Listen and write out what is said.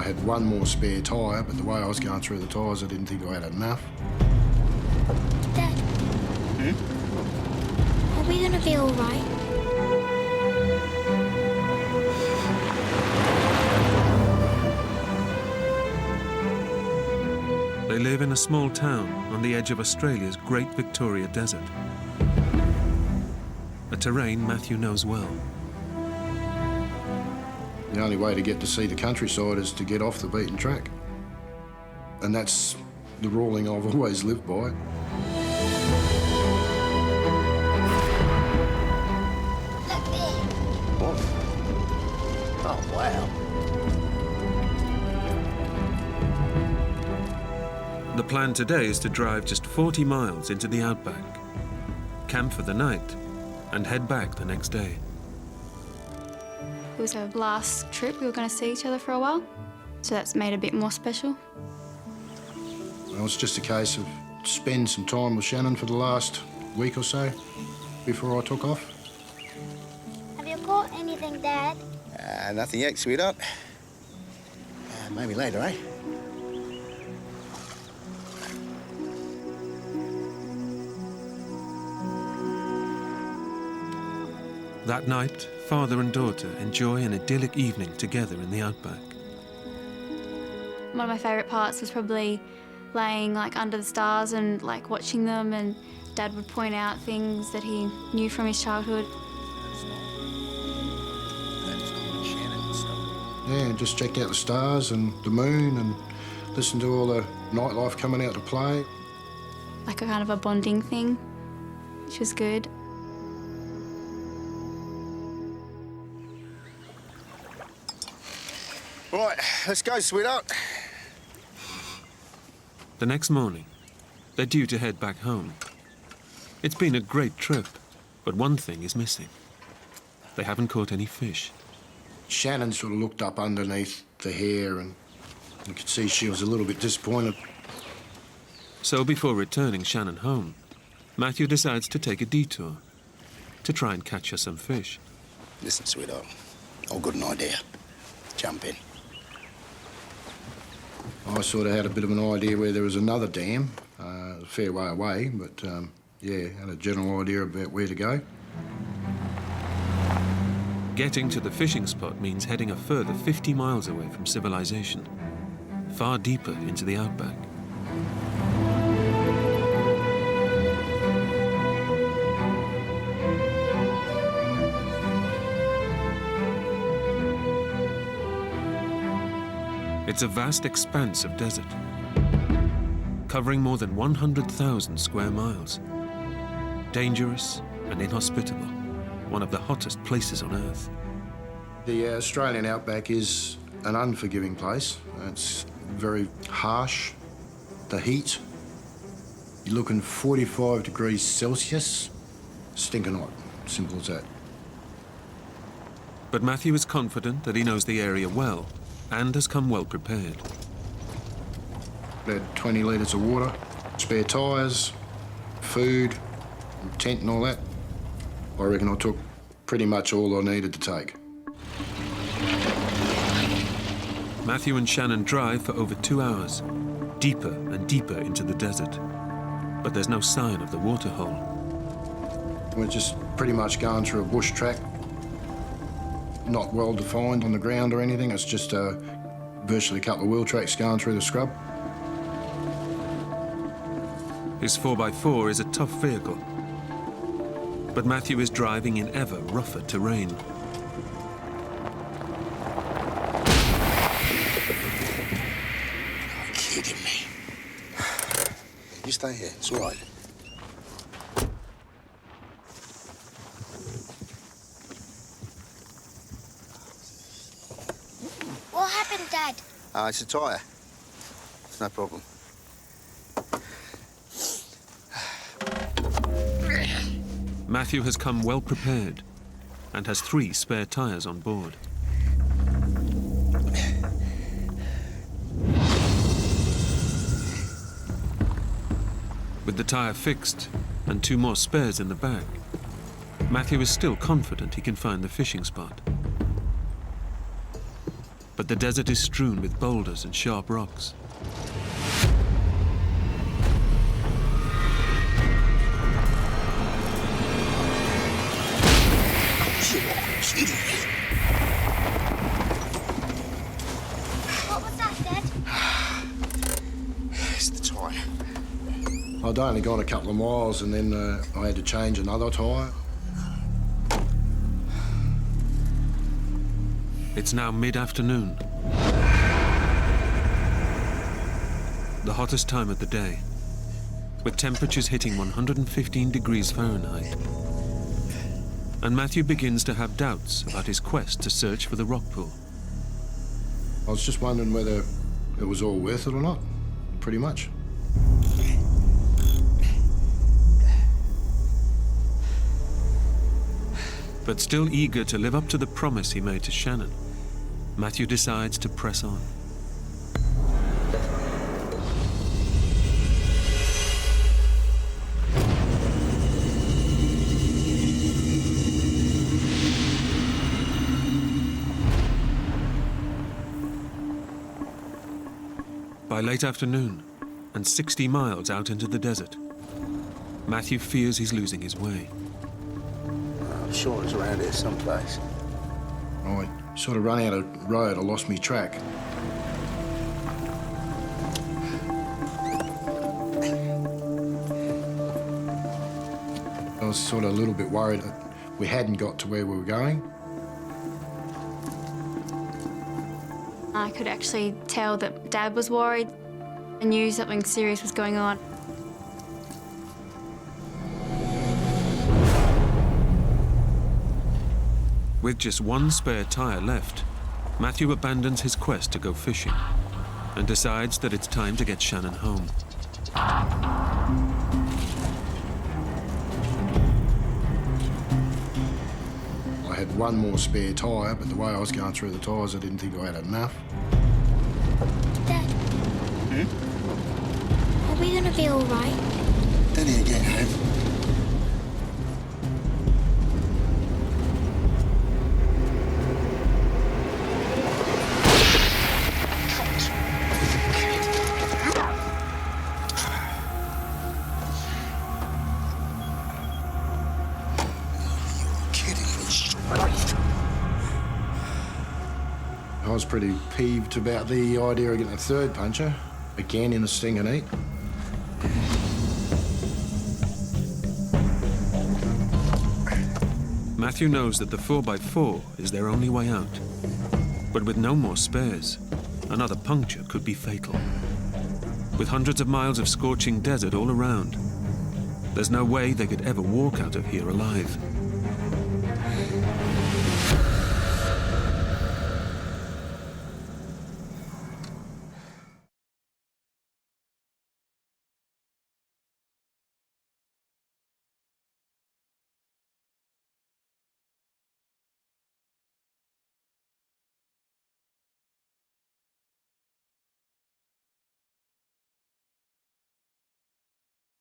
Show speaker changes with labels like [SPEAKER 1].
[SPEAKER 1] had one more spare tyre, but the way I was going through the tyres, I didn't think I had enough.
[SPEAKER 2] Dad. Are we going to be all right?
[SPEAKER 3] They live in a small town on the edge of Australia's Great Victoria Desert, a terrain Matthew knows well.
[SPEAKER 1] The only way to get to see the countryside is to get off the beaten track. And that's the ruling I've always lived by.
[SPEAKER 2] Look there.
[SPEAKER 4] What? Oh, wow.
[SPEAKER 3] The plan today is to drive just 40 miles into the Outback, camp for the night, and head back the next day.
[SPEAKER 5] It was our last trip. We were going to see each other for a while, so that's made it a bit more special.
[SPEAKER 1] Well, it's just a case of spend some time with Shannon for the last week or so before I took off.
[SPEAKER 2] Have you caught anything, Dad?
[SPEAKER 4] Nothing yet, sweetheart. Maybe later, eh?
[SPEAKER 3] That night, father and daughter enjoy an idyllic evening together in the Outback.
[SPEAKER 5] One of my favourite parts was probably laying under the stars and watching them, and Dad would point out things that he knew from his childhood.
[SPEAKER 1] Yeah, just checked out the stars and the moon and listened to all the nightlife coming out to play.
[SPEAKER 5] Like a kind of a bonding thing, which was good.
[SPEAKER 4] Right, let's go, sweetheart.
[SPEAKER 3] The next morning, they're due to head back home. It's been a great trip, but one thing is missing. They haven't caught any fish.
[SPEAKER 1] Shannon sort of looked up underneath the hair and you could see she was a little bit disappointed.
[SPEAKER 3] So before returning Shannon home, Matthew decides to take a detour to try and catch her some fish.
[SPEAKER 4] Listen, sweetheart, I've got an idea. Jump in.
[SPEAKER 1] I sort of had a bit of an idea where there was another dam, a fair way away, but yeah, had a general idea about where to go.
[SPEAKER 3] Getting to the fishing spot means heading a further 50 miles away from civilization, far deeper into the Outback. It's a vast expanse of desert, covering more than 100,000 square miles. Dangerous and inhospitable, one of the hottest places on Earth.
[SPEAKER 1] The Australian Outback is an unforgiving place. It's very harsh. The heat, you're looking 45 degrees Celsius, stinking hot, simple as that.
[SPEAKER 3] But Matthew is confident that he knows the area well and has come well prepared.
[SPEAKER 1] I had 20 litres of water, spare tyres, food, tent and all that. I reckon I took pretty much all I needed to take.
[SPEAKER 3] Matthew and Shannon drive for over 2 hours, deeper and deeper into the desert. But there's no sign of the waterhole.
[SPEAKER 1] We're just pretty much going through a bush track, not well defined on the ground or anything. It's just virtually a couple of wheel tracks going through the scrub.
[SPEAKER 3] His 4x4 is a tough vehicle, but Matthew is driving in ever rougher terrain.
[SPEAKER 4] You're kidding me. You stay here, it's all right.
[SPEAKER 2] What happened, Dad?
[SPEAKER 4] It's a tyre. It's no problem.
[SPEAKER 3] Matthew has come well prepared and has 3 spare tyres on board. With the tyre fixed and 2 more spares in the back, Matthew is still confident he can find the fishing spot. But the desert is strewn with boulders and sharp rocks.
[SPEAKER 2] What was that, Dad?
[SPEAKER 4] It's the tyre.
[SPEAKER 1] I'd only gone a couple of miles and then I had to change another tyre.
[SPEAKER 3] It's now mid-afternoon. The hottest time of the day, with temperatures hitting 115 degrees Fahrenheit. And Matthew begins to have doubts about his quest to search for the rock pool.
[SPEAKER 1] I was just wondering whether it was all worth it or not, pretty much.
[SPEAKER 3] But still eager to live up to the promise he made to Shannon, Matthew decides to press on. By late afternoon, and 60 miles out into the desert, Matthew fears he's losing his way.
[SPEAKER 4] I'm sure it's around here someplace.
[SPEAKER 1] I sort of run out of road, I lost me track. I was sort of a little bit worried that we hadn't got to where we were going.
[SPEAKER 5] I could actually tell that Dad was worried. I knew something serious was going on.
[SPEAKER 3] With just one spare tyre left, Matthew abandons his quest to go fishing and decides that it's time to get Shannon home.
[SPEAKER 1] I had one more spare tyre, but the way I was going through the tyres, I didn't think I had enough.
[SPEAKER 2] Dad. Are we gonna be all right?
[SPEAKER 4] Daddy will get home.
[SPEAKER 1] I was pretty peeved about the idea of getting a third puncher, again in a stinking heat.
[SPEAKER 3] Matthew knows that the 4x4 is their only way out. But with no more spares, another puncture could be fatal. With hundreds of miles of scorching desert all around, there's no way they could ever walk out of here alive.